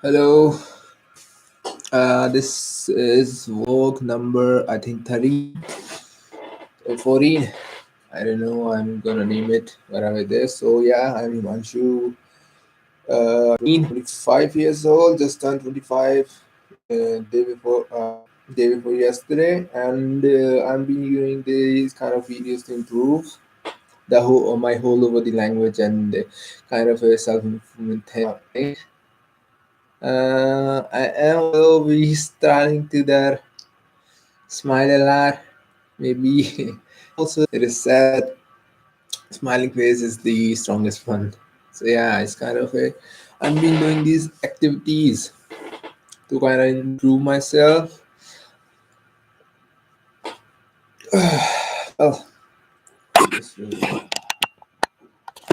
Hello, this is work number I think 13 or 14. I don't know. I'm gonna name it whatever it is. So yeah, I'm Himanshu. 25 years old. Just turned 25 day before yesterday, and I've been using these kind of videos to improve the whole my whole over the language and kind of a self improvement thing. I am will be starting to that smile a lot. Maybe also it is said that smiling face is the strongest one. So yeah, it's kind of a. I've been doing these activities to kind of improve myself. Oh, this really-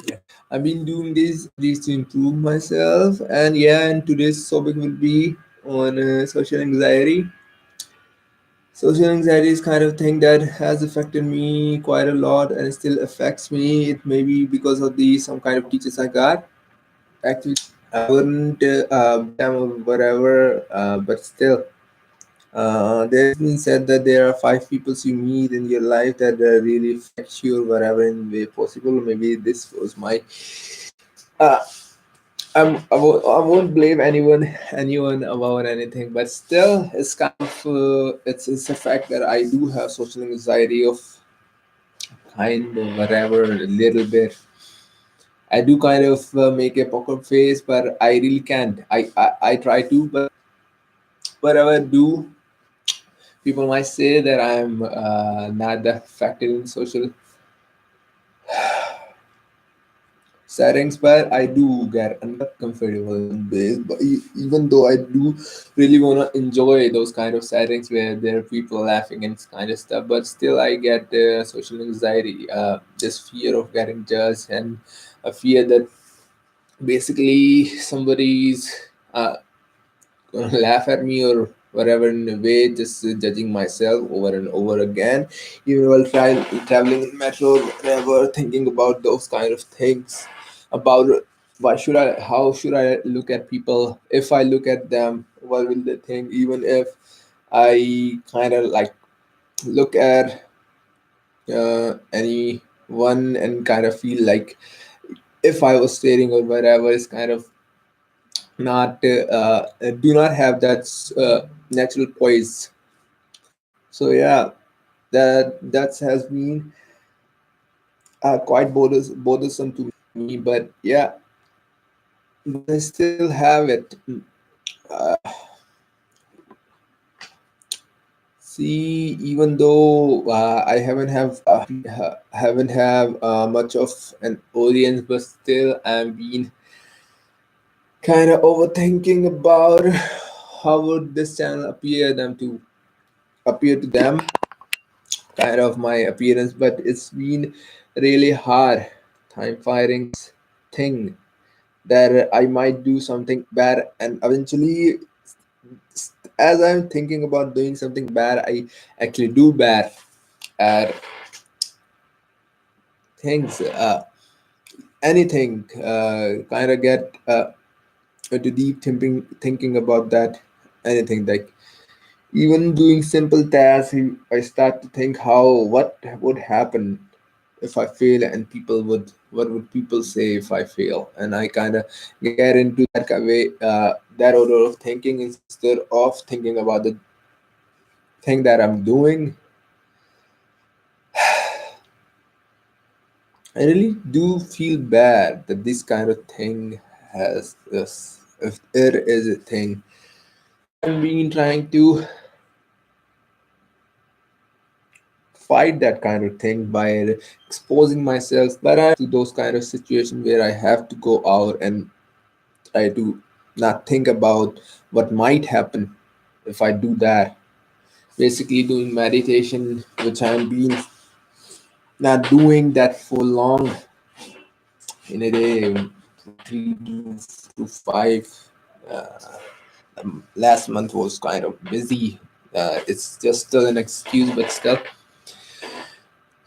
yeah. I've been doing these to improve myself, and yeah, and today's topic will be on social anxiety. Social anxiety is kind of thing that has affected me quite a lot and it still affects me. It may be because of the some kind of teachers I got. Actually, I wouldn't blame them or whatever, but still, there's been said that there are five people you meet in your life that really affect you or whatever in way possible. Maybe this was my. Uh, I won't blame anyone about anything, but still, it's kind of it's a fact that I do have social anxiety of kind of whatever a little bit. I do kind of make a poker face, but I really can't. I try to, but whatever I do, people might say that I'm not that effective in social settings, but I do get uncomfortable in this. But even though I do really want to enjoy those kind of settings where there are people laughing and kind of stuff, but still I get social anxiety, just fear of getting judged and a fear that basically somebody's gonna laugh at me or whatever in a way, just judging myself over and over again, even while traveling in metro, whatever, thinking about those kind of things, about how should I look at people? If I look at them, what will they think? Even if I kind of like look at anyone and kind of feel like if I was staring or whatever is kind of not do not have that natural poise. So yeah, that has been quite bothersome to me. But yeah, but I still have it. Uh, See, even though haven't have much of an audience, but still I'm being kind of overthinking about how would this channel appear to them, kind of my appearance, but it's been really hard time fighting thing that I might do something bad and eventually as I'm thinking about doing something bad, I actually do bad at things, anything, kind of get into deep thinking about that, anything like even doing simple tasks, I start to think how what would happen if I fail and what would people say if I fail? And I kind of get into that way, that order of thinking instead of thinking about the thing that I'm doing. I really do feel bad that this kind of thing has this, if it is a thing. I've been trying to fight that kind of thing by exposing myself, but I to those kind of situations where I have to go out and try to not think about what might happen if I do that. Basically, doing meditation, which I've been not doing that for long in a day, 3 to 5. Uh, Last month was kind of busy. It's just still an excuse, but still.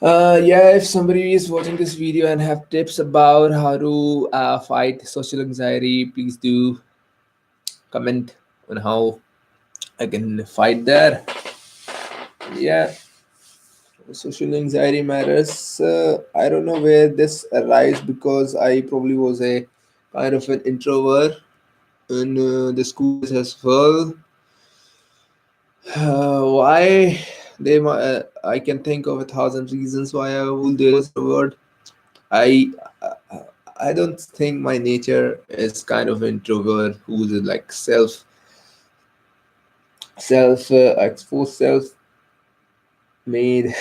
Yeah, if somebody is watching this video and have tips about how to fight social anxiety, please do comment on how I can fight that. Yeah, social anxiety matters. I don't know where this arises because I probably was a kind of an introvert in the school days as well. Why I can think of 1,000 reasons why I was introvert. I uh, I don't think my nature is kind of introvert who's like self exposed, self made,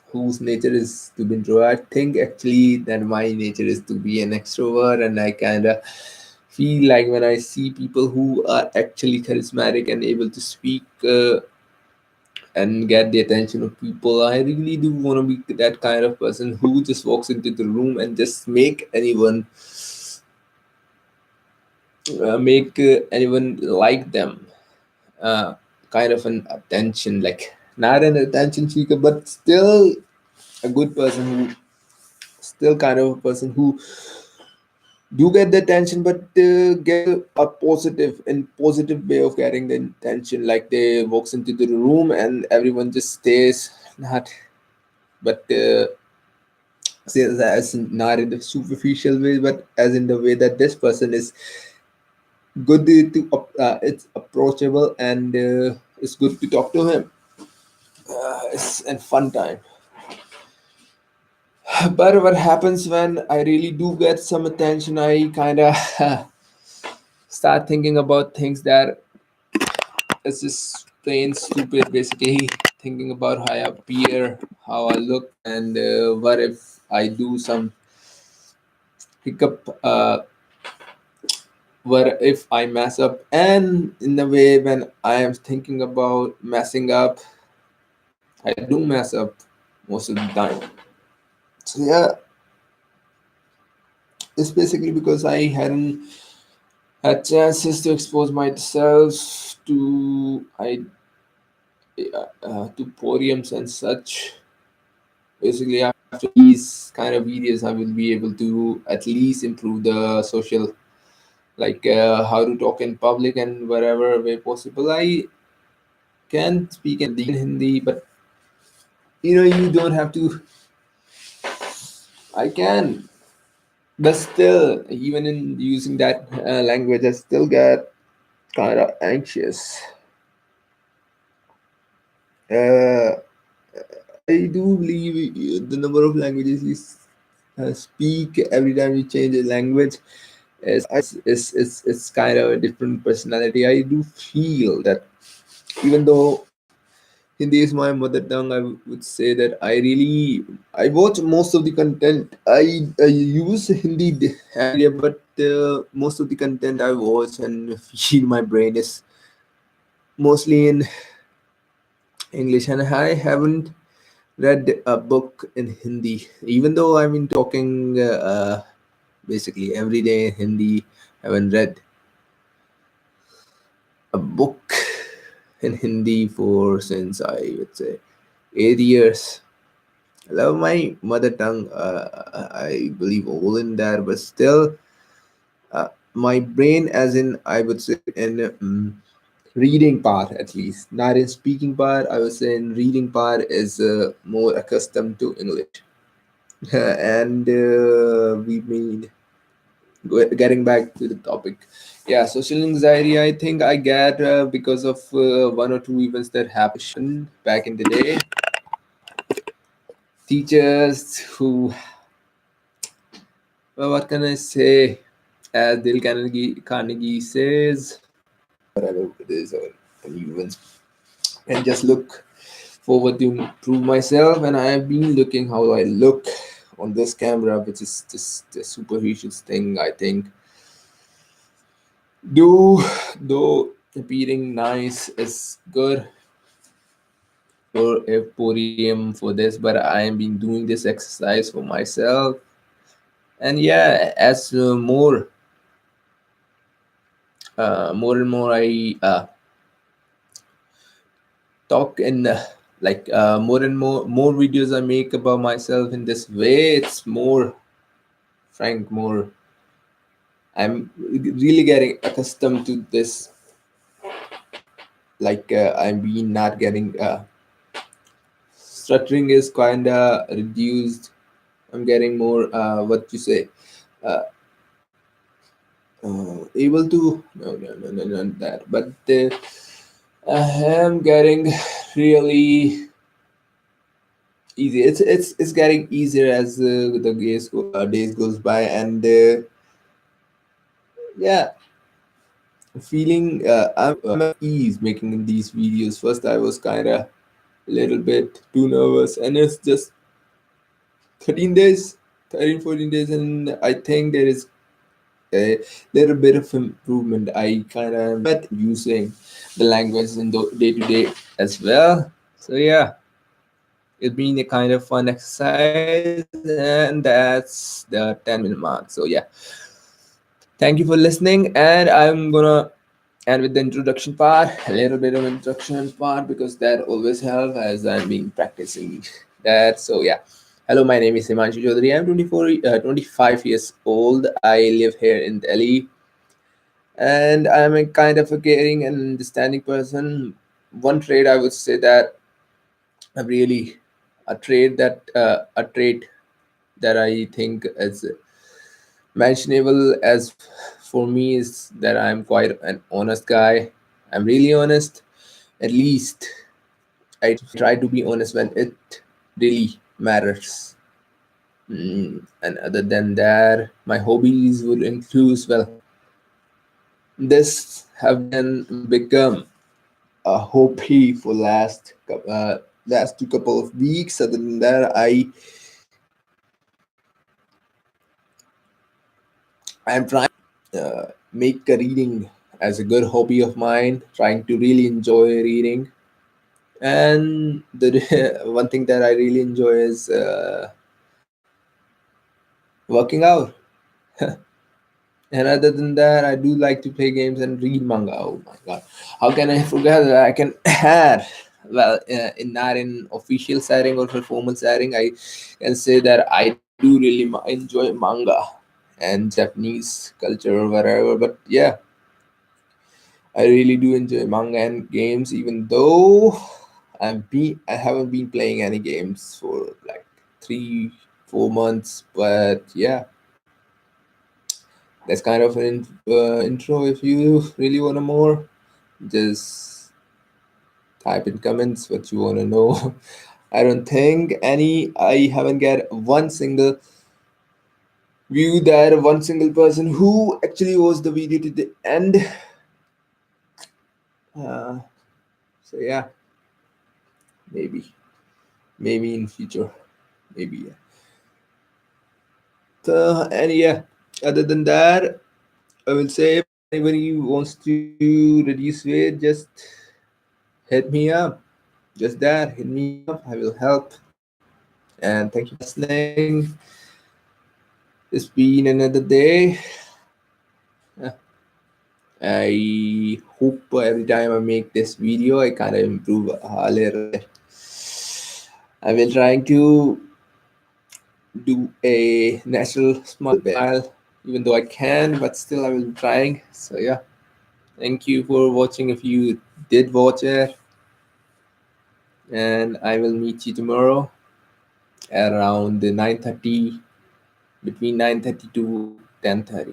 whose nature is to be introvert. I think actually that my nature is to be an extrovert, and I kind of feel like when I see people who are actually charismatic and able to speak and get the attention of people, I really do want to be that kind of person who just walks into the room and just make anyone like them. Uh, Kind of an attention, like not an attention seeker, but still a good person who still kind of a person who do get the attention, but get a positive and positive way of getting the attention. Like they walks into the room and everyone just stays, not but says as not in the superficial way, but as in the way that this person is good it's approachable and it's good to talk to him. It's a fun time. But what happens when I really do get some attention, I kind of start thinking about things that is just plain stupid, basically thinking about how I appear, how I look, and what if I do some hiccup, what if I mess up. And in a way, when I am thinking about messing up, I do mess up most of the time. So yeah, it's basically because I hadn't had chances to expose myself to podiums and such. Basically, after these kind of videos, I will be able to at least improve the social, like how to talk in public and wherever way possible. I can speak in Hindi, but you don't have to. I can, but still, even in using that language, I still get kind of anxious. Uh, I do believe the number of languages you speak every time you change a language is kind of a different personality. I do feel that even though Hindi is my mother tongue, I would say that I watch most of the content. I use Hindi every day, but most of the content I watch and feed my brain is mostly in English, and I haven't read a book in Hindi, even though I've been talking basically every day in Hindi. I haven't read a book in Hindi for since I would say 8 years. I love my mother tongue. I believe all in that, but still, my brain, as in I would say in reading part at least, not in speaking part. I would say in reading part is more accustomed to English. And we mean getting back to the topic. Yeah, social anxiety. I think I get because of one or two events that happened back in the day. Teachers who, well, what can I say? As Dale Carnegie says, whatever it is, or any events, and just look forward to improve myself. And I have been looking how I look on this camera, which is just the superficial thing. I think do though appearing nice is good for a podium for this, but I have been doing this exercise for myself. And yeah, as more and more I talk and like more and more videos I make about myself in this way, it's more frank, more I'm really getting accustomed to this. Like I'm being not getting stuttering is kind of reduced. I'm getting more what you say able to no not that, but I am getting really easy. It's getting easier as days goes by, and yeah, feeling I'm at ease making these videos. First, I was kind of a little bit too nervous, and it's just 13 days, 13 14 days, and I think there is a little bit of improvement. I kind of met using the language in the day to day as well. So yeah, it's been a kind of fun exercise, and that's the 10-minute mark. So yeah, thank you for listening, and I'm gonna end with the introduction part, a little bit of introduction part, because that always helps as I'm been practicing that. So yeah, hello, my name is Himanshu Chaudhary. I'm 25 years old. I live here in Delhi, and I'm a kind of a caring and understanding person. One trait I would say that I'm really a trait that I think is mentionable as for me is that I'm quite an honest guy. I'm really honest. At least I try to be honest when it really matters. And other than that, my hobbies would include, well, this have been become a hobby for last two couple of weeks. Other than that, I'm trying make a reading as a good hobby of mine, trying to really enjoy reading. And the one thing that I really enjoy is working out. And other than that, I do like to play games and read manga. Oh my god, how can I forget that I can add? Well, not in official setting or formal setting, I can say that I do really enjoy manga and Japanese culture or whatever. But yeah, I really do enjoy manga and games, even though I haven't been playing any games for like 3 4 months. But yeah, that's kind of an intro. If you really want to more, just type in comments what you want to know. I don't think any. I haven't get one single view that one single person who actually watched the video to the end. Uh, so yeah, maybe maybe in future, maybe yeah. And yeah, other than that, I will say if anybody wants to reduce weight, just hit me up. Just that, hit me up. I will help. And thank you for listening. It's been another day. Uh, I hope every time I make this video, I kind of improve a little bit. I've been trying to do a natural smile, even though I can, but still I will be trying. So yeah, thank you for watching. If you did watch it, and I will meet you tomorrow around the 9:30, between 9:30 to 10:30.